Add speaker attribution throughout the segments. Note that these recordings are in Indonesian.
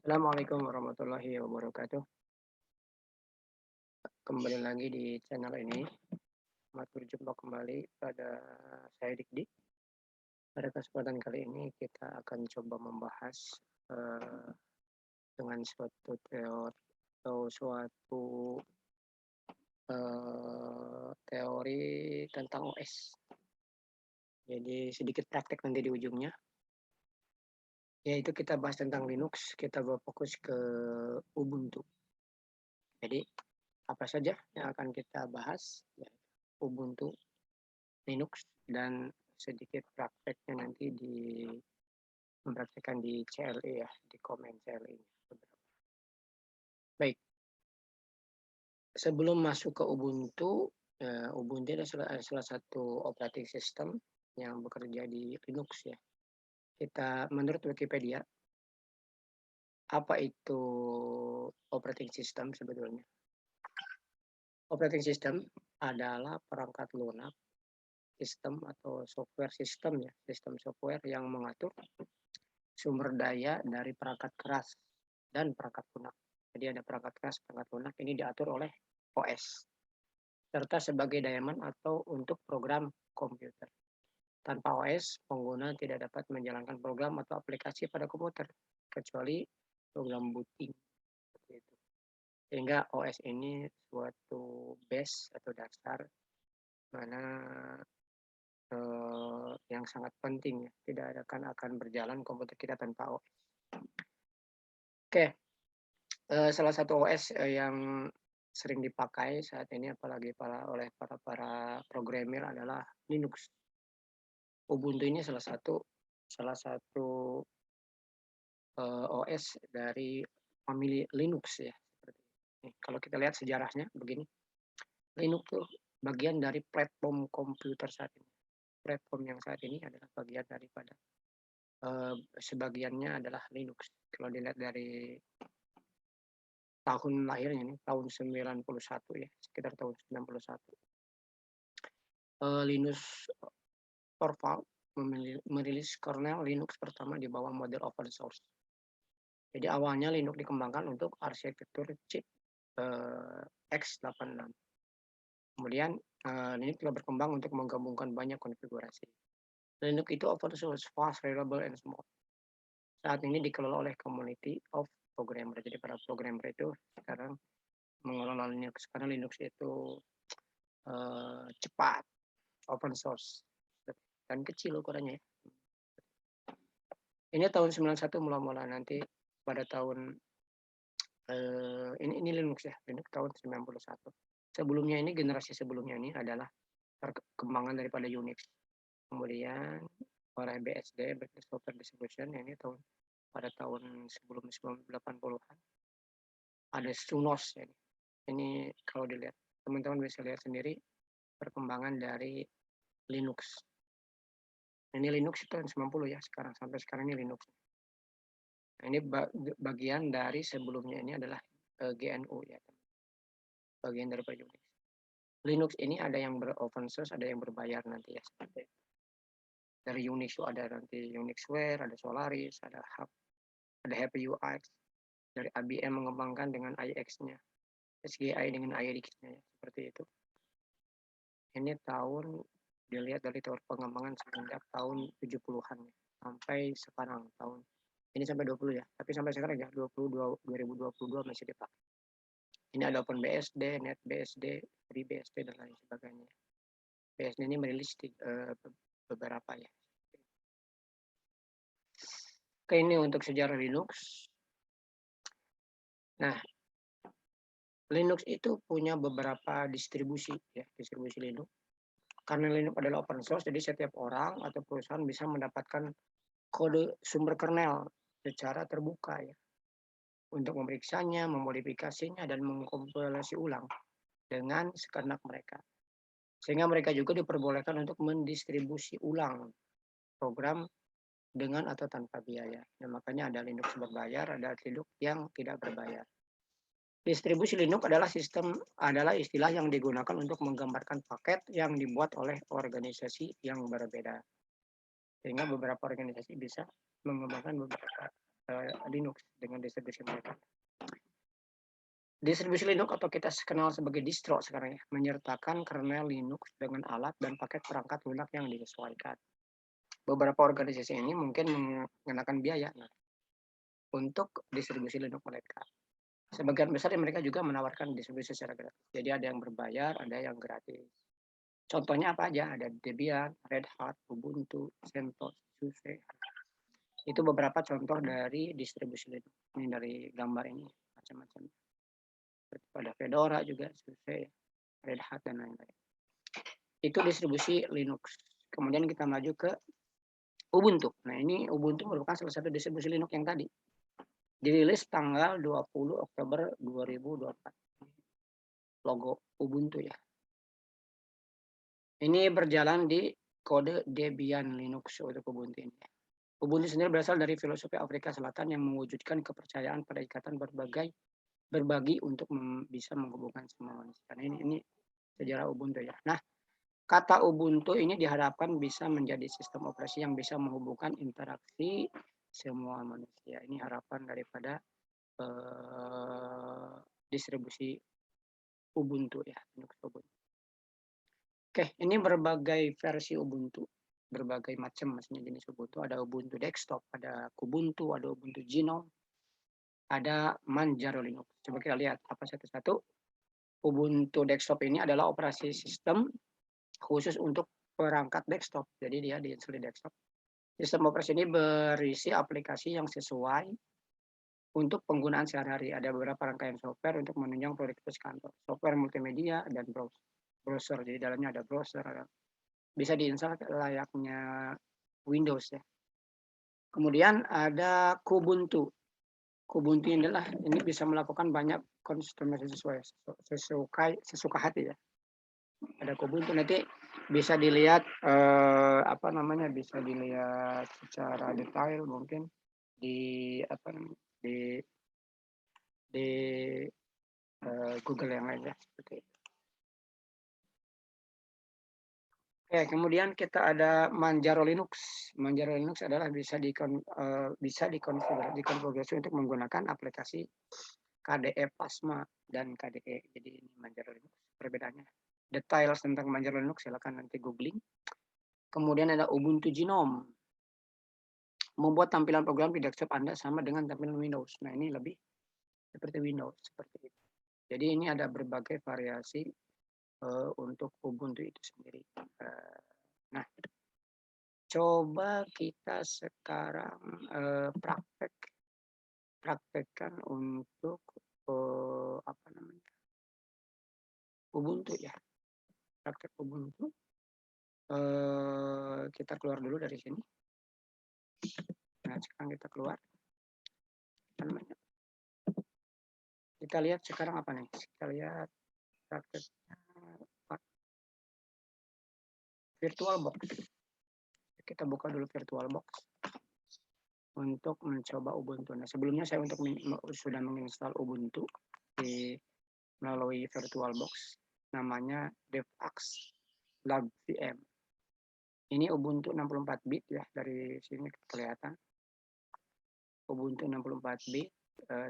Speaker 1: Assalamualaikum warahmatullahi wabarakatuh. Kembali lagi di channel ini. Selamat berjumpa kembali pada saya Dikdi. Pada kesempatan kali ini kita akan coba membahas eh, dengan suatu teori atau suatu teori tentang OS. Jadi sedikit praktek nanti di ujungnya. Yaitu kita bahas tentang Linux, kita berfokus ke Ubuntu. Jadi apa saja yang akan kita bahas? Ya, Ubuntu, Linux, dan sedikit prakteknya nanti mempraktekkan di CLE ya, di komen CLE. Baik, sebelum masuk ke Ubuntu, Ubuntu adalah salah satu operating system yang bekerja di Linux ya. Kita menurut Wikipedia, apa itu operating system sebetulnya? Operating system adalah perangkat lunak sistem atau software system ya, sistem software yang mengatur sumber daya dari perangkat keras dan perangkat lunak. Jadi ada perangkat keras, perangkat lunak ini diatur oleh OS serta sebagai daemon atau untuk program komputer. Tanpa OS, pengguna tidak dapat menjalankan program atau aplikasi pada komputer kecuali program booting. Sehingga OS ini suatu base atau dasar mana yang sangat penting ya. Tidak akan berjalan komputer kita tanpa OS. Oke, salah satu OS yang sering dipakai saat ini apalagi oleh para programmer adalah Linux. Ubuntu ini salah satu OS dari famili Linux ya. Kalau kita lihat sejarahnya begini, Linux tuh bagian dari platform komputer saat ini. Platform yang saat ini adalah bagian daripada sebagiannya adalah Linux. Kalau dilihat dari tahun lahirnya nih, tahun 91 ya, sekitar tahun 91. Linus Torvalds merilis kernel Linux pertama di bawah model open source. Jadi awalnya Linux dikembangkan untuk arsitektur chip x86. Kemudian Linux telah berkembang untuk menggabungkan banyak konfigurasi. Linux itu open source, fast, reliable, and small. Saat ini dikelola oleh community of programmer. Jadi para programmer itu sekarang mengelola Linux karena Linux itu cepat, open source, dan kecil ukurannya. Ini tahun 91 mula-mula, nanti pada tahun ini Linux ya, Linux tahun 91. Sebelumnya ini, generasi sebelumnya ini adalah perkembangan daripada Unix. Kemudian oleh BSD, Basic Software Distribution, ini pada tahun sebelum 1980-an. Ada Sunos ya. Ini kalau dilihat, teman-teman bisa lihat sendiri perkembangan dari Linux. Ini Linux tahun 90 ya, sampai sekarang ini Linux. Nah, ini bagian dari sebelumnya ini adalah GNU ya. Bagian dari Unix. Linux ini ada yang open source, ada yang berbayar nanti ya. Seperti itu. Dari Unix itu ada nanti Unixware, ada Solaris, ada Happy UX. Dari IBM mengembangkan dengan IX-nya. SGI dengan IRIX-nya ya. Seperti itu. Ini tahun dilihat dari tahun pengembangan semenjak tahun 70-an ya, sampai sekarang tahun ini sampai 20 ya, tapi sampai sekarang ya 2022 masih dipakai. Ini ada OpenBSD, NetBSD, FreeBSD dan lain sebagainya. BSD ini merilis beberapa ya. Oke, ini untuk sejarah Linux. Nah, Linux itu punya beberapa distribusi ya, distribusi Linux. Karena Linux adalah open source, jadi setiap orang atau perusahaan bisa mendapatkan kode sumber kernel secara terbuka ya, untuk memeriksanya, memodifikasinya, dan mengkompilasi ulang dengan sekehendak mereka. Sehingga mereka juga diperbolehkan untuk mendistribusi ulang program dengan atau tanpa biaya. Nah, makanya ada Linux berbayar, ada Linux yang tidak berbayar. Distribusi Linux adalah istilah yang digunakan untuk menggambarkan paket yang dibuat oleh organisasi yang berbeda. Sehingga beberapa organisasi bisa mengembangkan beberapa Linux dengan distribusi mereka. Distribusi Linux atau kita kenal sebagai distro sekarang ya, menyertakan kernel Linux dengan alat dan paket perangkat lunak yang disesuaikan. Beberapa organisasi ini mungkin mengenakan biaya untuk distribusi Linux mereka. Sebagian besar mereka juga menawarkan distribusi secara gratis. Jadi ada yang berbayar, ada yang gratis. Contohnya apa aja? Ada Debian, Red Hat, Ubuntu, CentOS, SUSE. Itu beberapa contoh dari distribusi Linux. Ini dari gambar ini macam-macam. Ada Fedora juga, SUSE, Red Hat dan lain-lain. Itu distribusi Linux. Kemudian kita maju ke Ubuntu. Nah, ini Ubuntu merupakan salah satu distribusi Linux yang tadi. Dirilis tanggal 20 Oktober 2024. Logo Ubuntu ya. Ini berjalan di kode Debian Linux untuk Ubuntu ini. Ubuntu sendiri berasal dari filosofi Afrika Selatan yang mewujudkan kepercayaan pada ikatan berbagi untuk bisa menghubungkan semua manusia. Nah, ini sejarah Ubuntu ya. Nah, kata Ubuntu ini diharapkan bisa menjadi sistem operasi yang bisa menghubungkan interaksi semua manusia. Ini harapan daripada distribusi Ubuntu ya, Ubuntu. Oke, ini berbagai versi Ubuntu, berbagai macam maksudnya jenis Ubuntu. Ada Ubuntu desktop, ada Kubuntu, ada Ubuntu Genome, ada Manjaro Linux. Coba kita lihat apa satu-satu. Ubuntu desktop ini adalah operasi sistem khusus untuk perangkat desktop. Jadi dia diinstal di desktop. Sistem operasi ini berisi aplikasi yang sesuai untuk penggunaan sehari-hari. Ada beberapa rangkaian software untuk menunjang produktivitas kantor. Software multimedia dan browser. Jadi dalamnya ada browser, bisa diinstal layaknya Windows ya. Kemudian ada Kubuntu. Kubuntu ini bisa melakukan banyak kustomisasi sesuka hati ya. Ada Kubuntu nanti bisa dilihat bisa dilihat secara detail mungkin di Google yang lain ya seperti itu. Oke, kemudian kita ada Manjaro Linux. Manjaro Linux adalah bisa dikonfigurasi untuk menggunakan aplikasi KDE Plasma dan KDE. Jadi ini Manjaro Linux perbedaannya. Detail tentang Manjaro Linux silakan nanti googling. Kemudian ada Ubuntu Genome. Membuat tampilan program di desktop Anda sama dengan tampilan Windows. Nah, ini lebih seperti Windows seperti itu. Jadi ini ada berbagai variasi untuk Ubuntu itu sendiri. Nah, coba kita sekarang praktekkan untuk Ubuntu ya. Praktek Ubuntu. Kita keluar dulu dari sini. Nah, sekarang kita keluar. Kita lihat sekarang apa nih? Kita lihat praktek VirtualBox. Kita buka dulu VirtualBox untuk mencoba Ubuntu. Nah, sebelumnya saya sudah menginstal Ubuntu melalui VirtualBox. Namanya DevAx Lab VM. Ini Ubuntu 64 bit ya, dari sini kelihatan. Ubuntu 64 bit,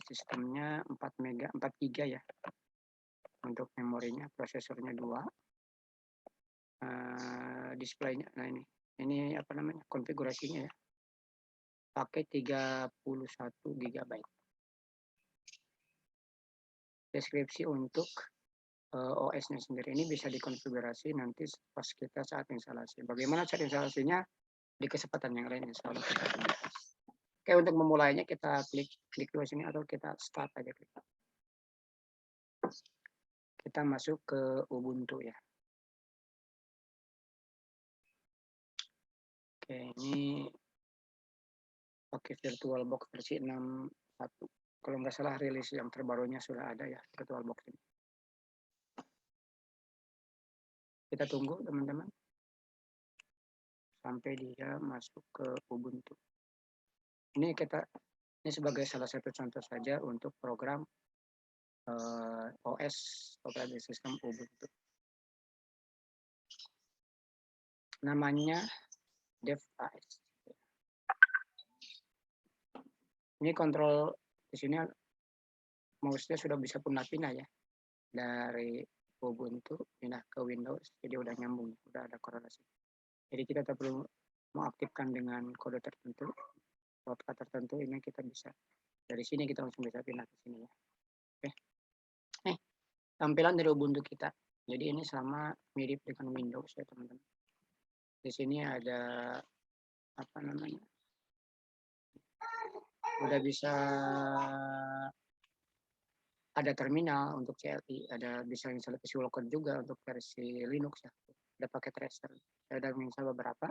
Speaker 1: sistemnya 4 GB ya. Untuk memorinya, prosesornya 2. Displaynya, nah ini konfigurasinya ya. Pakai 31 GB. Deskripsi untuk OS-nya sendiri ini bisa dikonfigurasi nanti pas kita saat instalasi. Bagaimana cara instalasinya di kesempatan yang lain insya Allah kita bahas. Oke, untuk memulainya kita klik dulu sini atau kita start aja klik. Kita masuk ke Ubuntu ya. Oke, ini pakai VirtualBox versi 6.1. Kalau nggak salah rilis yang terbarunya sudah ada ya VirtualBox ini. Kita tunggu teman-teman sampai dia masuk ke Ubuntu. Ini sebagai salah satu contoh saja untuk program OS operating system Ubuntu. Namanya DevAx. Ini kontrol di sini mouse-nya sudah bisa pindah-pindah ya dari Ubuntu pindah ke Windows, jadi udah nyambung, udah ada korelasi. Jadi kita tak perlu mengaktifkan dengan kode tertentu, shortcut tertentu, ini kita bisa dari sini kita langsung bisa pindah ke sini ya. Oke. Tampilan dari Ubuntu kita. Jadi ini sama mirip dengan Windows ya teman-teman. Di sini ada apa namanya? Udah bisa ada terminal untuk CLI, ada bisa install local juga untuk versi Linux ya. Ada pakai tracer. Saya udah install beberapa.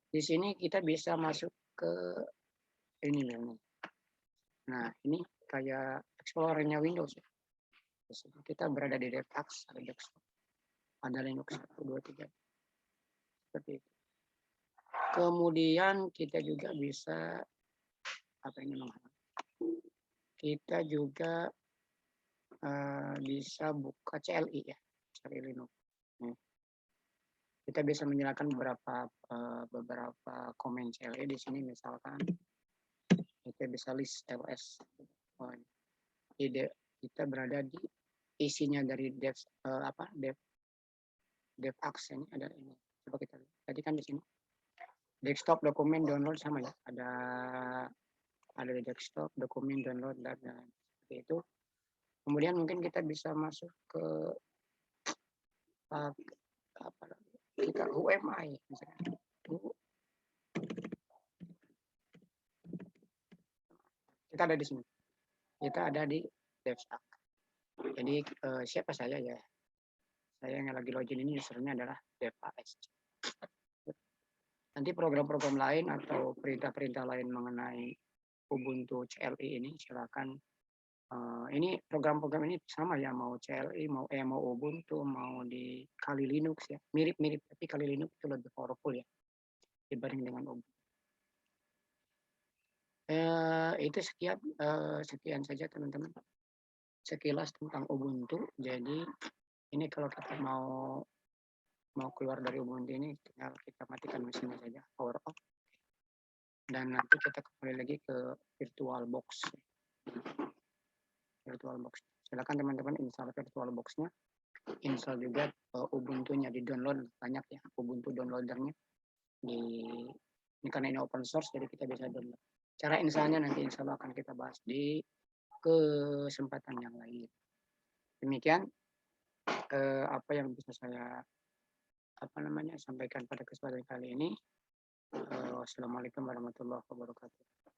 Speaker 1: Di sini kita bisa masuk ke ini memang. Nah, ini kayak Explorer-nya Windows ya. Kita berada di DevApps, ada desktop, ada Linux 1, 2, 3. Seperti itu. Kemudian kita juga bisa apa ini namanya? Kita juga bisa buka CLI ya, CLI Linux. Kita bisa menyalakan beberapa komen CLI di sini, misalkan kita bisa list LS. Kita berada di isinya dari DevApps ini ada ini. Coba kita lihat. Tadi kan di sini desktop, dokumen, download sama ya. Ada di desktop, dokumen, download, dan seperti itu. Kemudian mungkin kita bisa masuk ke kita UMI misalnya. Kita ada di sini. Kita ada di DevStack. Jadi siapa saya ya? Saya yang lagi login ini usernya adalah DevAS. Nanti program-program lain atau perintah-perintah lain mengenai Ubuntu CLI ini silakan. Ini program-program ini sama ya, mau CLI, mau Ubuntu, mau di Kali Linux ya, mirip-mirip, tapi Kali Linux itu lebih powerful ya dibanding dengan Ubuntu. Itu sekian saja teman-teman, sekilas tentang Ubuntu. Jadi ini kalau kita mau keluar dari Ubuntu ini, tinggal kita matikan mesinnya saja, power off, dan nanti kita kembali lagi ke VirtualBox. Silakan teman-teman install VirtualBox-nya, install juga Ubuntu-nya, di download banyak ya Ubuntu downloadernya. Ini karena ini open source, jadi kita bisa download. Cara installnya nanti insya Allah akan kita bahas di kesempatan yang lain. Demikian apa yang bisa saya sampaikan pada kesempatan kali ini. Wassalamualaikum warahmatullahi wabarakatuh.